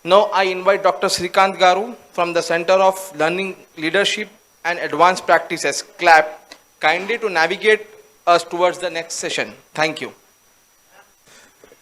Now I invite Dr. Srikant Garu from the Center of Learning Leadership and Advanced Practices, CLAP, kindly to navigate us towards the next session. Thank you.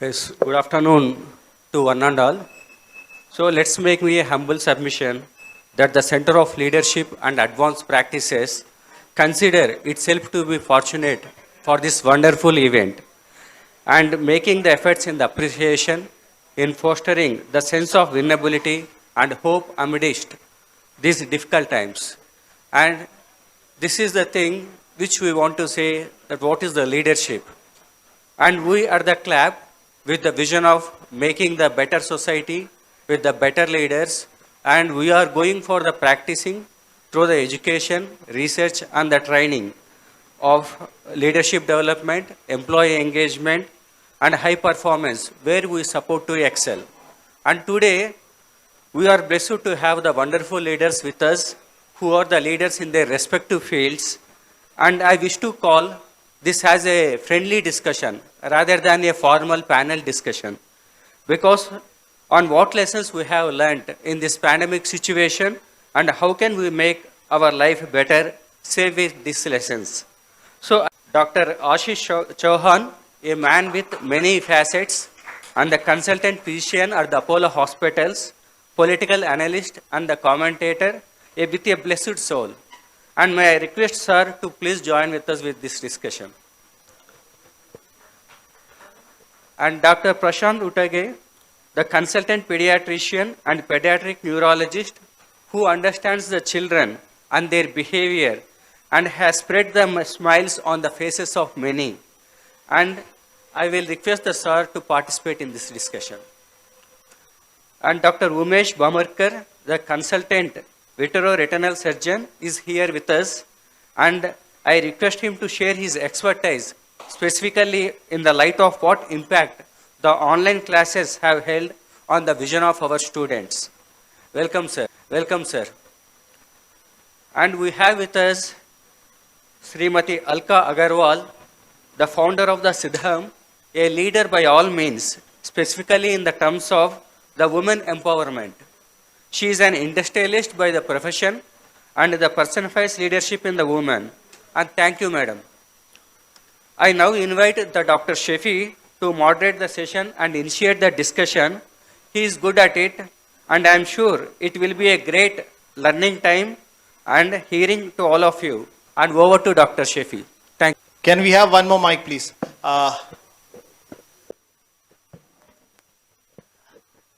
Yes, good afternoon to one and all. So let's make me a humble submission that the Center of Leadership and Advanced Practices consider itself to be fortunate for this wonderful event and making the efforts in the appreciation in fostering the sense of winnability and hope amidst these difficult times. And this is the thing which we want to say that what is the leadership. And we are the club with the vision of making the better society with the better leaders, and we are going for the practicing through the education, research and the training of leadership development, employee engagement and high performance where we support to excel. And today we are blessed to have the wonderful leaders with us who are the leaders in their respective fields, and I wish to call this as a friendly discussion rather than a formal panel discussion, because on what lessons we have learned in this pandemic situation and how can we make our life better, say with these lessons. So Dr. Ashish Chauhan, a man with many facets and the consultant physician at the Apollo Hospitals, political analyst and the commentator, with a blessed soul. And may I request sir to please join with us with this discussion. And Dr. Prashant Uttage, the consultant pediatrician and pediatric neurologist who understands the children and their behavior and has spread the smiles on the faces of many. And I will request the sir to participate in this discussion. And Dr. Umesh Bamarkar, the consultant vitreoretinal surgeon, is here with us, and I request him to share his expertise specifically in the light of what impact the online classes have held on the vision of our students. Welcome, sir. Welcome, sir. And we have with us Srimati Alka Agarwal, the founder of the Siddham, a leader by all means, specifically in the terms of the women empowerment. She is an industrialist by the profession and the personifies leadership in the woman. And thank you, madam. I now invite the Dr. Shafi to moderate the session and initiate the discussion. He is good at it, and I am sure it will be a great learning time and hearing to all of you. And over to Dr. Shafi. Thank you. Can we have one more mic, please?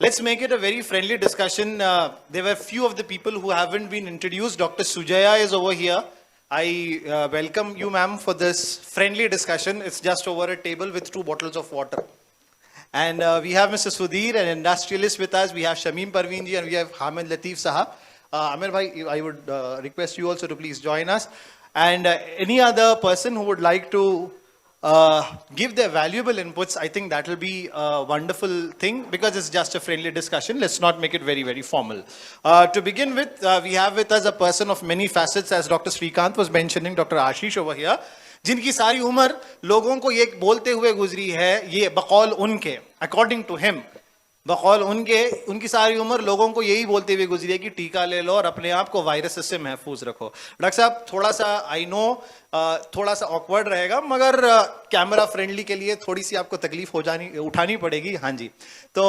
Let's make it a very friendly discussion. There were few of the people who haven't been introduced. Dr. Sujaya is over here. I welcome you, ma'am, for this friendly discussion. It's just over a table with 2 bottles of water. And we have Mr. Sudhir, an industrialist with us. We have Shamim Parveen and we have Hamid Latif Sahab. Amir bhai, I would request you also to please join us. And any other person who would like to give their valuable inputs, I think that will be a wonderful thing because it's just a friendly discussion. Let's not make it very, very formal. To begin with, we have with us a person of many facets, as Dr. Srikant was mentioning, Dr. Ashish over here, जिनकी सारी उम्र लोगों को ये बोलते हुए गुजरी है, ये बकौल उनके, according to him, बकौल उनकी सारी उम्र लोगों को यही बोलते हुए गुजरी है कि टीका ले लो और अपने आप को वायरस से महफूज रखो. डॉक्टर साहब, थोड़ा सा आई नो थोड़ा सा ऑकवर्ड रहेगा, मगर कैमरा फ्रेंडली के लिए थोड़ी सी आपको तकलीफ उठानी पड़ेगी. हाँ जी, तो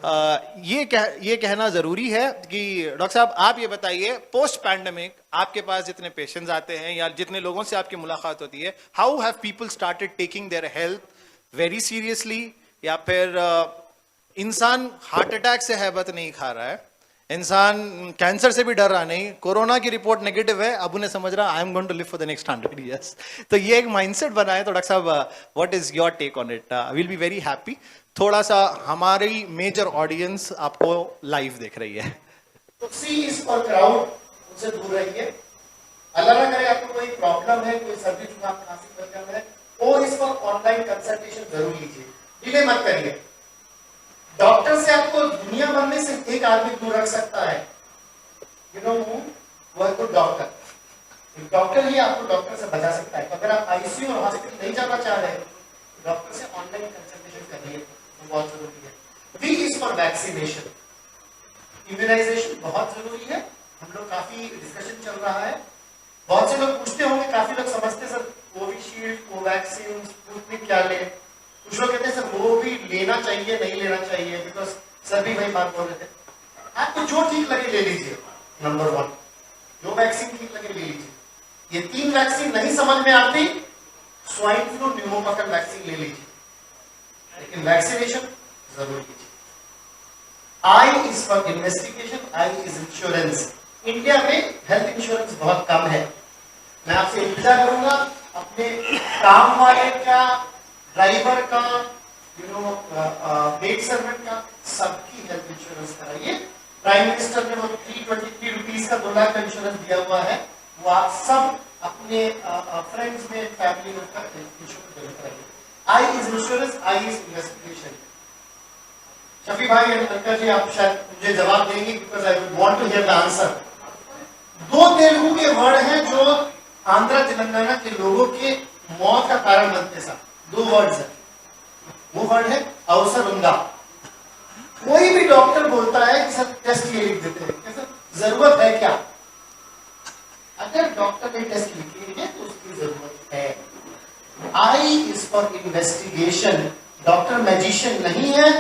ये कहना जरूरी है कि डॉक्टर साहब आप ये बताइए, पोस्ट पैंडेमिक आपके पास जितने पेशेंट्स आते हैं या जितने लोगों से आपकी मुलाकात होती है, how have people started taking their health very seriously, या फिर इंसान हार्ट अटैक से हैबत नहीं खा रहा है, इंसान कैंसर से भी डर रहा नहीं, कोरोना की रिपोर्ट नेगेटिव है, अब उन्हें समझ रहा I am going to live for the next 100 years. तो ये एक माइंडसेट बना है. तो डॉक्टर साहब, what is your take on it? Will be very happy. थोड़ा सा हमारी मेजर ऑडियंस आपको लाइव देख रही है. तो सी इज फॉर क्राउड, उनसे दूर रहिए. अल्लाह ना करे आपको कोई प्रॉब्लम है, कोई सर्दी जुकाम खांसी प्रॉब्लम है, और इस पर ऑनलाइन कंसल्टेशन जरूर लीजिए. डिले मत करिए. डॉक्टर से आपको दुनिया भर में सिर्फ एक आदमी दूर रख सकता है, यू नो हू? वो है तो डॉक्टर. डॉक्टर ही आपको डॉक्टर से बचा सकता है. अगर आप आईसीयू और हॉस्पिटल नहीं जाना चाह रहे हैं, डॉक्टर से ऑनलाइन कंसल्टेशन करिए, वो बहुत जरूरी है. V is for vaccination. Immunisation बहुत जरूरी है। हम लोग काफी डिस्कशन चल रहा है। बहुत से लोग पूछते होंगे, काफी लोग समझते सर कोविशील्ड, कोवैक्सीन, स्पुतनिक क्या ले। कुछ लोग कहते हैं सर वो भी लेना चाहिए नहीं लेना चाहिए, बिकॉज सर भी वही बात बोल रहे थे। आपको जो ठीक लगे ले लीजिए। नंबर 1, जो वैक्सीन ठीक लगे ले लीजिए। ये 3 वैक्सीन नहीं समझ में आती, स्वाइन फ्लू, न्यूमोकॉकल वैक्सीन ले लीजिए, लेकिन वैक्सीनेशन जरूर कीजिए। I is for investigation, I is insurance. India में हेल्थ इंश्योरेंस बहुत कम है। मैं आपसे इंतजार करूंगा अपने काम वाले का, ड्राइवर का, मेड सर्वेंट का, सबकी हेल्थ इंश्योरेंस कराइए। प्राइम मिनिस्टर ने वो 323 रुपीज का 2 लाख का इंश्योरेंस दिया हुआ है, वो आप सब अपने फ्रेंड्स में, फैमिली में इंश्योरेंस जरूर कराइए। I is insurance, I is investigation. Shafi भाई एंड अंकल जी, आप शायद मुझे जवाब देंगे, because I would want to hear the answer. 2 Telugu के वर्ड हैं जो आंध्र तेलंगाना के लोगों के मौत का कारण बनते हैं। 2 वर्ड्स हैं, वो वर्ड है अवसरुंगा। कोई भी डॉक्टर बोलता है कि सर टेस्ट ये लिख देते हैं, कैसे जरूरत है क्या? अगर डॉक्टर ने टेस्ट लिखे हैं तो उसकी जरूरत है। I is for investigation. Doctor magician नहीं है,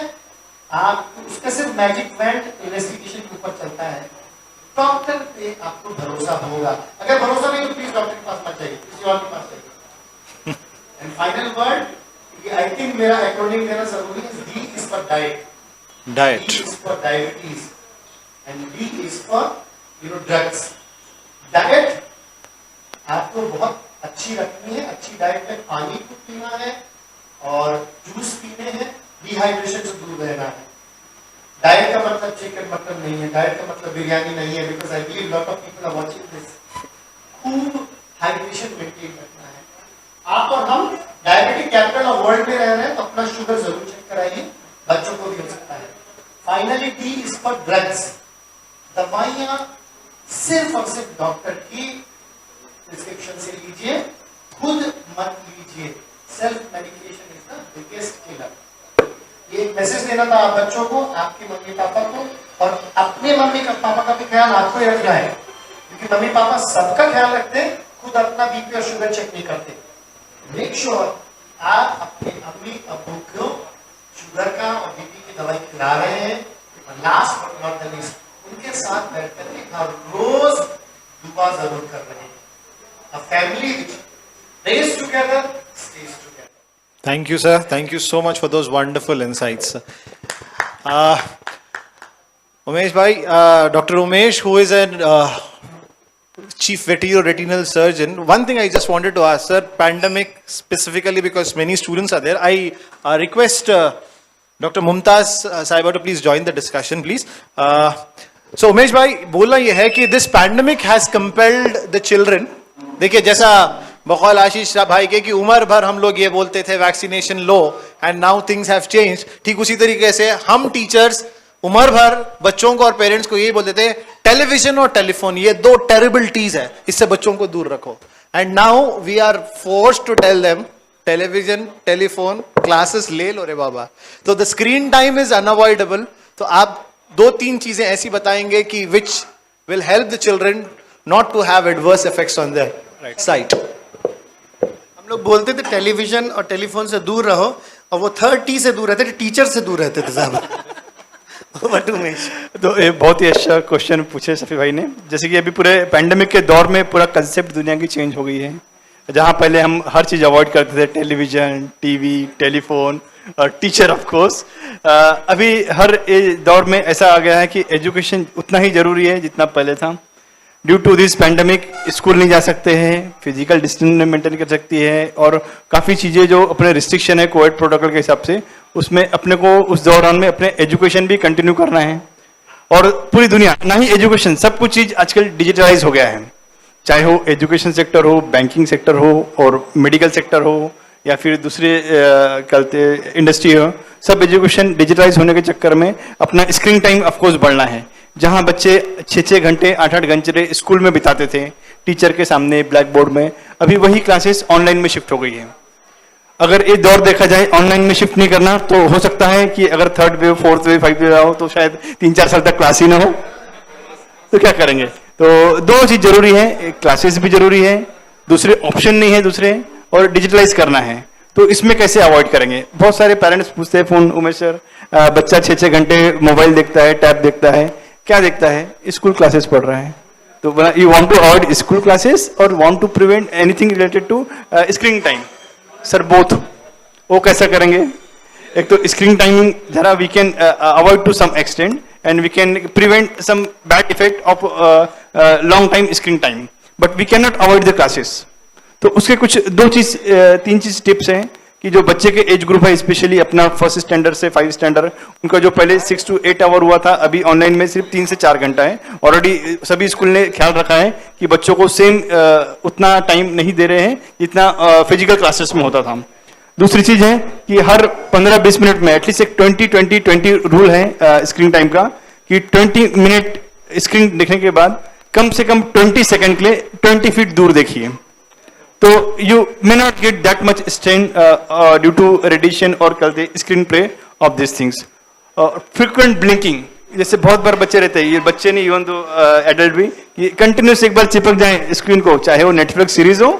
आप उसका सिर्फ मैजिक वैंड इन्वेस्टिगेशन के ऊपर चलता है। डॉक्टर पे आपको भरोसा होगा। अगर भरोसा नहीं तो प्लीज डॉक्टर के पास मत जाइए, किसी और के पास जाइए। And final word, I think मेरा एक्रोनिम देना जरूरी है। D is for diet, diet D is for diabetes and D is for drugs. Diet आपको बहुत अच्छी रखनी है। अच्छी डाइट में पानी खूब पीना है और जूस पीने हैं, डिहाइड्रेशन से दूर रहना है। डाइट का मतलब चिकन मटन नहीं है, डाइट का मतलब बिरयानी नहीं है, because I believe lot of people are watching this. खूब हाइड्रेशन मेंटेन रखना है। आप और हम डायबिटिक कैपिटल ऑफ वर्ल्ड में रह रहे हैं, तो अपना शुगर जरूर चेक कराइए, बच्चों को भी हो सकता है। Finally D is for drugs. दवाइयां सिर्फ और सिर्फ डॉक्टर की प्रिस्क्रिप्शन से लीजिए, खुद मत लीजिए। Self medication is the biggest killer. ये एक मैसेज देना था आप बच्चों को, आपके मम्मी पापा को, और अपने मम्मी पापा का भी ख्याल आपको ही रखना है, क्योंकि मम्मी पापा सबका ख्याल रखते हैं, खुद अपना बीपी और शुगर चेक नहीं करते। मेक श्योर आप अपने अम्मी अब्बू को शुगर का और बीपी की दवाई खिला रहे हैं। और last but not the least, उनके साथ बैठकर के हर रोज दुआ जरूर कर रहे हैं। A family which stays together stays together. Thank you, sir. Thank you so much for those wonderful insights. Umesh bhai, Dr. Umesh, who is a chief veterinary surgeon. One thing I just wanted to ask, sir, pandemic specifically, because many students are there. I request Dr. Mumtaz Sahiba to please join the discussion, please. So Umesh bhai, बोलना ये है कि this pandemic has compelled the children. देखिए, जैसा बकौल आशीष भाई के कि उम्र भर हम लोग ये बोलते थे vaccination low, and now things have change, ठीक उसी तरीके से हम टीचर्स उम्र भर बच्चों को और पेरेंट्स को यही बोलते थे टेलीविजन और टेलीफोन ये 2 टेरिबलिटीज है, इससे बच्चों को दूर रखो। And now we are forced to tell them television, telephone, classes ले लो रे बाबा। तो the screen time is unavoidable. तो आप 2-3 चीजें ऐसी बताएंगे कि which will help the children not to have adverse effects on their sight. हम लोग बोलते थे टेलीविजन और टेलीफोन से दूर रहो, और वो 3rd T से दूर रहते थे, टीचर से दूर रहते थे साहब। Over to Umesh. तो ये बहुत ही अच्छा क्वेश्चन पूछे सफी भाई ने। जैसे कि अभी पूरे पैंडेमिक के दौर में पूरा कंसेप्ट दुनिया की चेंज हो गई है। जहाँ पहले हम हर चीज़ अवॉइड करते थे, टेलीविजन, टीवी, टेलीफोन और टीचर ऑफ कोर्स, अभी हर दौर में ऐसा आ गया है कि एजुकेशन उतना ही जरूरी है जितना पहले था। Due to this pandemic school नहीं जा सकते हैं, फिजिकल डिस्टेंस मेंटेन कर सकती है, और काफ़ी चीज़ें जो अपने रिस्ट्रिक्शन है कोविड प्रोटोकॉल के हिसाब से, उसमें अपने को उस दौरान में अपने एजुकेशन भी कंटिन्यू करना है। और पूरी दुनिया, ना ही एजुकेशन, सब कुछ चीज़ आजकल डिजिटलाइज हो गया है, चाहे वो एजुकेशन सेक्टर हो, बैंकिंग सेक्टर हो, और मेडिकल सेक्टर हो, या फिर दूसरे इंडस्ट्री हो, सब एजुकेशन डिजिटलाइज होने के चक्कर में अपना स्क्रीन टाइम ऑफकोर्स बढ़ना है। जहां बच्चे 6-6 घंटे 8-8 घंटे स्कूल में बिताते थे टीचर के सामने ब्लैक बोर्ड में, अभी वही क्लासेस ऑनलाइन में शिफ्ट हो गई है। अगर ये दौर देखा जाए ऑनलाइन में शिफ्ट नहीं करना तो हो सकता है कि अगर third wave, fourth wave, five wave आओ तो शायद 3-4 साल तक क्लास ही ना हो, तो क्या करेंगे? तो दो चीज जरूरी है, क्लासेस भी जरूरी है, दूसरे ऑप्शन नहीं है दूसरे, और डिजिटलाइज करना है। तो इसमें कैसे अवॉइड करेंगे? बहुत सारे पेरेंट्स पूछते हैं फोन, उमेश सर बच्चा 6-6 घंटे मोबाइल देखता है, टैब देखता है, क्या देखता है? स्कूल क्लासेस पढ़ रहा है। तो you want to avoid school classes और want to prevent anything related to screen time? Sir both. वो कैसा करेंगे? एक तो स्क्रीन टाइमिंग जरा we can avoid to some extent and we can prevent some bad effect of long time screen time, but we can not avoid the classes. तो उसके कुछ 3 चीज टिप्स हैं कि जो बच्चे के एज ग्रुप है, स्पेशली अपना फर्स्ट स्टैंडर्ड से 5 स्टैंडर्ड, उनका जो पहले 6 to 8 आवर हुआ था, अभी ऑनलाइन में सिर्फ 3 से 4 घंटा है। ऑलरेडी सभी स्कूल ने ख्याल रखा है कि बच्चों को सेम उतना टाइम नहीं दे रहे हैं जितना फिजिकल क्लासेस में होता था। दूसरी चीज है कि हर 15-20 मिनट में एटलीस्ट एक 20-20-20 रूल है स्क्रीन टाइम का, कि 20 मिनट स्क्रीन देखने के बाद कम से कम 20 सेकंड के लिए 20 फीट दूर देखिए। तो you may not get that much strain due to radiation और कहते screen play of this things. Frequent blinking, जैसे बहुत बार बच्चे रहते हैं, ये बच्चे नहीं इवन तो एडल्ट भी, कि कंटिन्यूस एक बार चिपक जाए स्क्रीन को, चाहे वो नेटफ्लिक्स सीरीज हो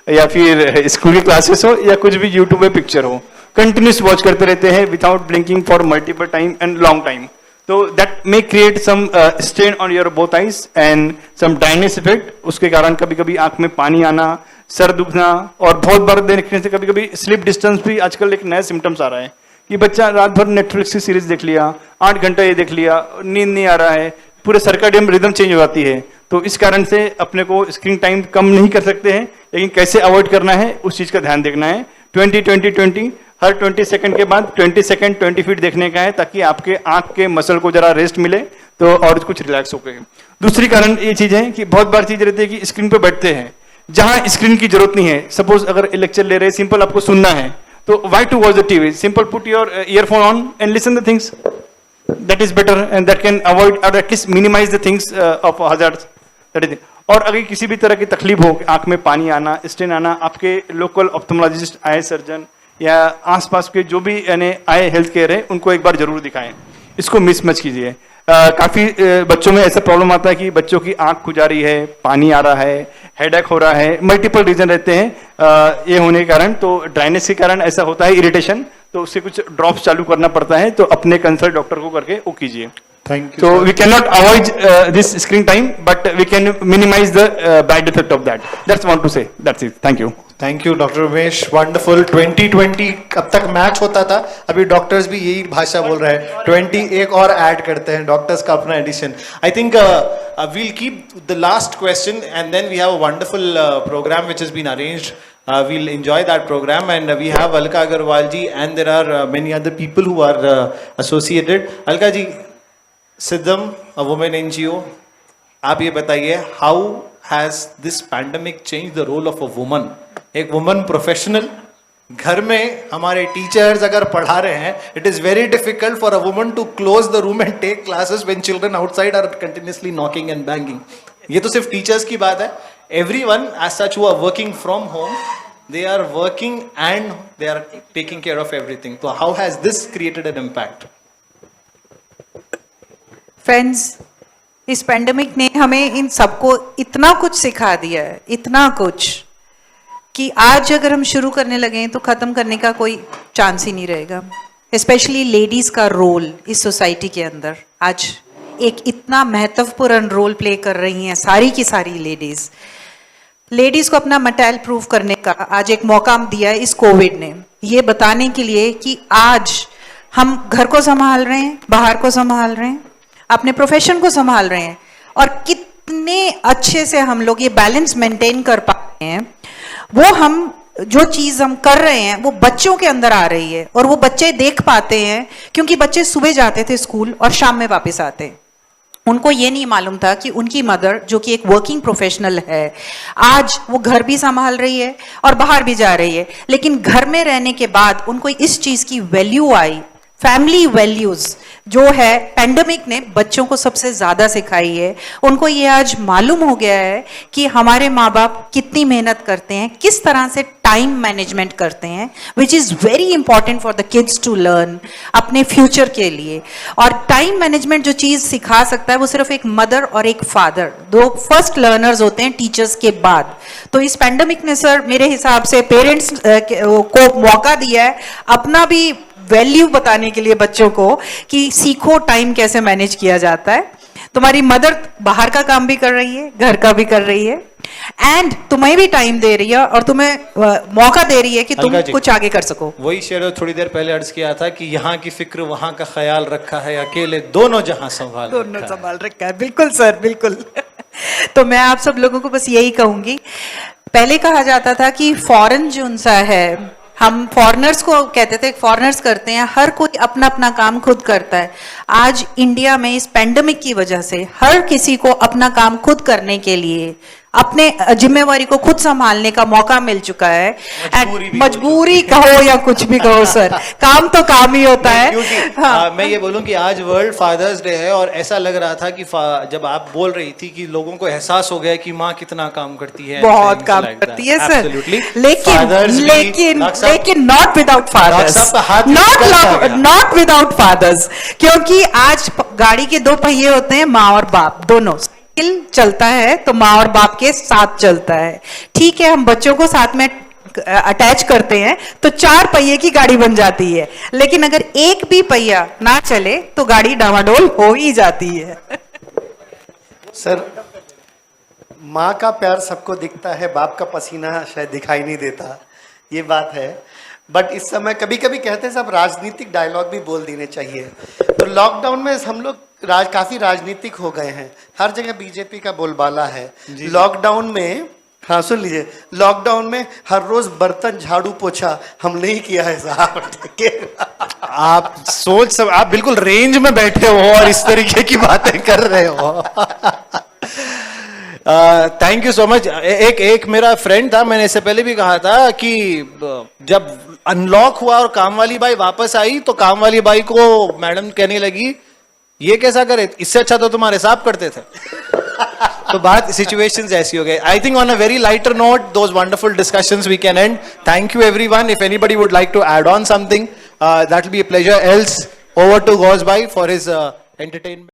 या फिर स्कूल की क्लासेस हो या कुछ भी यूट्यूब पे पिक्चर हो, कंटिन्यूस वॉच करते रहते हैं without blinking for multiple time and long time. तो that may create some strain on your both eyes and some dryness effect. उसके कारण कभी कभी आंख में पानी आना, सर दुखना, और बहुत बार देखने से कभी कभी स्लीप डिस्टर्बेंस भी आजकल एक नया सिम्टम्स आ रहा है कि बच्चा रात भर नेटफ्लिक्स की सीरीज देख लिया, 8 घंटा ये देख लिया, नींद नहीं आ रहा है, पूरे सर्कैडियन रिदम चेंज हो जाती है। तो इस कारण से अपने को स्क्रीन टाइम कम नहीं कर सकते हैं, लेकिन कैसे अवॉइड करना है उस चीज का ध्यान देखना है। 20-20-20 हर 20 सेकंड के बाद 20 सेकंड 20 फीट देखने का है, ताकि आपके आंख के मसल को जरा रेस्ट मिले तो और कुछ रिलैक्स हो गए। दूसरी कारण ये चीज है कि बहुत बार चीज रहती है कि स्क्रीन पे बैठते हैं जहां स्क्रीन की जरूरत नहीं है। सपोज अगर लेक्चर ले रहे हैं, सिंपल आपको सुनना है, तो why to watch the TV? Simple put your earphone on and listen the things, that is better and that can avoid और at least minimize the things of hazards, that is. और अगर किसी भी तरह की तकलीफ हो, आंख में पानी आना, स्ट्रेन आना, आपके लोकल ऑप्थोमोलॉजिस्ट, आई सर्जन या आसपास के जो भी यानी आई हेल्थ केयर है, उनको एक बार जरूर दिखाएं। इसको मिस मत कीजिए। काफी बच्चों में ऐसा प्रॉब्लम आता है कि बच्चों की आंख खुजा रही है, पानी आ रहा है, हेडेक हो रहा है, मल्टीपल रीजन रहते हैं ये होने के कारण। तो ड्राइनेस के कारण ऐसा होता है, इरिटेशन, तो उससे कुछ ड्रॉप्स चालू करना पड़ता है, तो अपने कंसल्ट डॉक्टर को करके वो कीजिए। Thank you. So we cannot avoid this screen time, but we can minimize the bad effect of that. That's what I want to say. That's it. Thank you. Thank you doctor Umesh, wonderful. 2020 अब तक match होता था, अभी doctors भी यही भाषा बोल रहे हैं, 20 एक और ऐड करते हैं, डॉक्टर्स का अपना edition. I think we'll keep the last question and then we have a wonderful programme which has been arranged. We'll enjoy that program, and we have Alka Agarwal ji, and there are many other people who are associated. Alka ji, Siddham, a woman NGO, आप ये बताइए, how has this pandemic changed the role of a woman? एक woman professional, घर में हमारे teachers अगर पढ़ा रहे हैं, it is very difficult for a woman to close the room and take classes when children outside are continuously knocking and banging. ये तो सिर्फ टीचर्स की बात है. Everyone as such who are working from home, they are working and they are taking care of everything. So how has this created an impact? Friends, इस pandemic ने हमें इन सबको इतना कुछ सिखा दिया है, इतना कुछ, कि आज अगर हम शुरू करने लगे तो ख़त्म करने का कोई चांस ही नहीं रहेगा. स्पेशली लेडीज़ का रोल इस सोसाइटी के अंदर आज एक इतना महत्वपूर्ण रोल प्ले कर रही हैं सारी की सारी लेडीज़ को अपना मटेरियल प्रूव करने का आज एक मौका दिया है इस कोविड ने, ये बताने के लिए कि आज हम घर को संभाल रहे हैं, बाहर को संभाल रहे हैं, अपने प्रोफेशन को संभाल रहे हैं, और कितने अच्छे से हम लोग ये बैलेंस मेंटेन कर पा रहे हैं. वो हम जो चीज़ हम कर रहे हैं वो बच्चों के अंदर आ रही है, और वो बच्चे देख पाते हैं, क्योंकि बच्चे सुबह जाते थे स्कूल और शाम में वापस आते हैं. उनको ये नहीं मालूम था कि उनकी मदर, जो कि एक वर्किंग प्रोफेशनल है, आज वो घर भी संभाल रही है और बाहर भी जा रही है, लेकिन घर में रहने के बाद उनको इस चीज़ की वैल्यू आई, फैमिली वैल्यूज जो है पेंडेमिक ने बच्चों को सबसे ज्यादा सिखाई है। उनको ये आज मालूम हो गया है कि हमारे माँ बाप कितनी मेहनत करते हैं, किस तरह से टाइम मैनेजमेंट करते हैं, which is very important for the kids to learn अपने फ्यूचर के लिए। और टाइम मैनेजमेंट जो चीज सिखा सकता है वो सिर्फ एक मदर और एक फादर, दो फर्स्ट लर्नर्स होते हैं टीचर्स के बाद। तो इस पेंडेमिक ने सर मेरे हिसाब से पेरेंट्स को मौका दिया है अपना भी वैल्यू बताने के लिए बच्चों को कि सीखो टाइम कैसे मैनेज किया जाता है। तुम्हारी मदर बाहर का काम भी कर रही है, घर का भी कर रही है, एंड तुम्हें भी टाइम दे रही है और तुम्हें मौका दे रही है कि तुम अलका जी, कुछ आगे कर सको। वही शेर थोड़ी देर पहले अर्ज किया था कि यहाँ की फिक्र वहाँ का ख्याल रखा है, अकेले दोनों जहां संभाल दोनों रखा है। संभाल रखा है, बिल्कुल सर, बिल्कुल। तो मैं आप सब लोगों को बस यही कहूंगी, पहले कहा जाता था कि फॉरेन जो उनसा है, हम फॉरेनर्स को कहते थे फॉरेनर्स करते हैं, हर कोई अपना अपना काम खुद करता है। आज इंडिया में इस पेंडेमिक की वजह से हर किसी को अपना काम खुद करने के लिए अपने जिम्मेवारी को खुद संभालने का मौका मिल चुका है। मजबूरी कहो या कुछ भी कहो सर, काम तो काम ही होता है। क्योंकि हाँ। मैं ये बोलूं कि आज वर्ल्ड फादर्स डे है और ऐसा लग रहा था कि जब आप बोल रही थी कि लोगों को एहसास हो गया कि माँ कितना काम करती है, बहुत things काम like करती that. है सर, Absolutely. लेकिन Fathers भी- लेकिन डॉक्टर साहब- लेकिन नॉट विदाउट फादर्स, डॉक्टर साहब का हाथ ऊपर आ गया। नॉट विदाउट फादर्स, क्योंकि आज गाड़ी के दो पहिए होते हैं, माँ और बाप दोनों। साइकिल चलता है तो माँ और बाप के साथ चलता है। ठीक है, हम बच्चों को साथ में अटैच करते हैं तो चार पहिए की गाड़ी बन जाती है, लेकिन अगर एक भी पहिया ना चले तो गाड़ी डामाडोल हो ही जाती है। सर, माँ का प्यार सबको दिखता है, बाप का पसीना शायद दिखाई नहीं देता, ये बात है। बट इस समय कभी कभी कहते हैं सब राजनीतिक डायलॉग भी बोल देने चाहिए। तो लॉकडाउन में हम लोग काफी राजनीतिक हो गए हैं, हर जगह बीजेपी का बोलबाला है। लॉकडाउन में, हाँ सुन लीजिए, लॉकडाउन में हर रोज बर्तन झाड़ू पोछा हम नहीं किया है साहब, ठीक है? आप आप बिल्कुल रेंज में बैठे हो और इस तरीके की बातें कर रहे हो। Thank you so much. एक मेरा फ्रेंड था, मैंने इससे पहले भी कहा था कि जब अनलॉक हुआ और काम वाली बाई वापस आई तो काम वाली बाई को मैडम कहने लगी ये कैसा करे, इससे अच्छा तो तुम्हारे साहब करते थे। तो बात सिचुएशंस ऐसी हो गई। I think on a very lighter note those wonderful discussions we can end. Thank you everyone. If anybody would like to add on something that will be a pleasure, else over to गॉज by for his entertainment.